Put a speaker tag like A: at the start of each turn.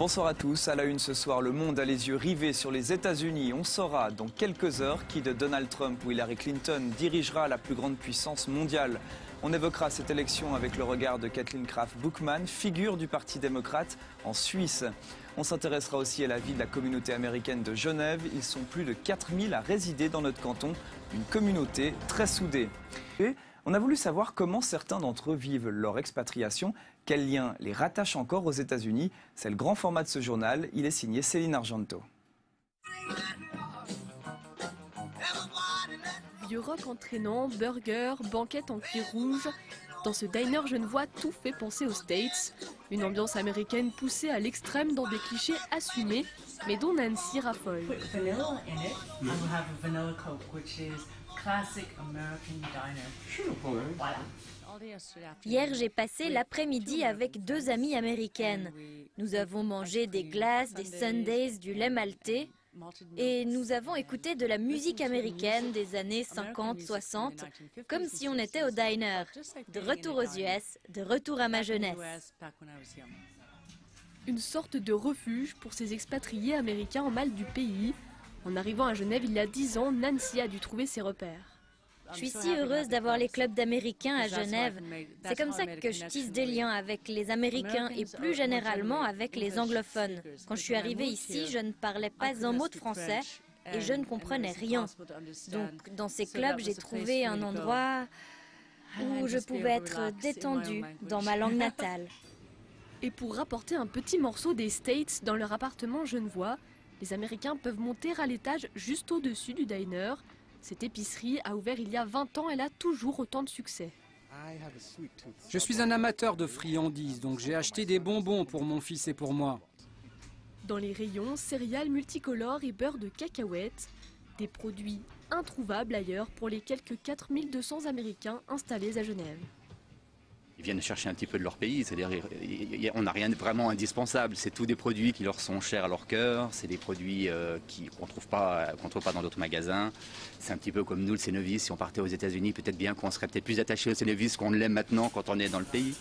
A: Bonsoir à tous. À la une ce soir, le monde a les yeux rivés sur les États-Unis. On saura dans quelques heures qui de Donald Trump ou Hillary Clinton dirigera la plus grande puissance mondiale. On évoquera cette élection avec le regard de Kathleen Kraft-Buchmann, figure du Parti démocrate en Suisse. On s'intéressera aussi à la vie de la communauté américaine de Genève. Ils sont plus de 4000 à résider dans notre canton, une communauté très soudée. Et on a voulu savoir comment certains d'entre eux vivent leur expatriation, quels liens les rattachent encore aux États-Unis. C'est le grand format de ce journal. Il est signé Céline Argento.
B: Vieux rock entraînant, burger, banquette en cuir rouge. Dans ce diner genevois, tout fait penser aux States. Une ambiance américaine poussée à l'extrême dans des clichés assumés, mais dont Nancy raffole.
C: Hier, j'ai passé l'après-midi avec deux amies américaines. Nous avons mangé des glaces, des sundaes, du lait maltais. Et nous avons écouté de la musique américaine des années 50-60, comme si on était au diner. De retour aux US, de retour à ma jeunesse.
B: Une sorte de refuge pour ces expatriés américains en mal du pays. En arrivant à Genève il y a 10 ans, Nancy a dû trouver ses repères.
C: Je suis si heureuse d'avoir les clubs d'Américains à Genève. C'est comme ça que je tisse des liens avec les Américains et plus généralement avec les anglophones. Quand je suis arrivée ici, je ne parlais pas un mot de français et je ne comprenais rien. Donc dans ces clubs, j'ai trouvé un endroit où je pouvais être détendue dans ma langue natale.
B: Et pour rapporter un petit morceau des States dans leur appartement genevois, les Américains peuvent monter à l'étage juste au-dessus du diner. Cette épicerie a ouvert il y a 20 ans, elle a toujours autant de succès.
D: Je suis un amateur de friandises, donc j'ai acheté des bonbons pour mon fils et pour moi.
B: Dans les rayons, céréales multicolores et beurre de cacahuètes, des produits introuvables ailleurs pour les quelques 4200 Américains installés à Genève.
E: Ils viennent chercher un petit peu de leur pays, c'est-à-dire on n'a rien de vraiment indispensable, c'est tous des produits qui leur sont chers à leur cœur, c'est des produits qu'on ne trouve pas dans d'autres magasins. C'est un petit peu comme nous le Cénovis, si on partait aux États-Unis, peut-être bien qu'on serait peut-être plus attaché au Cénovis qu'on ne l'aime maintenant quand on est dans le pays.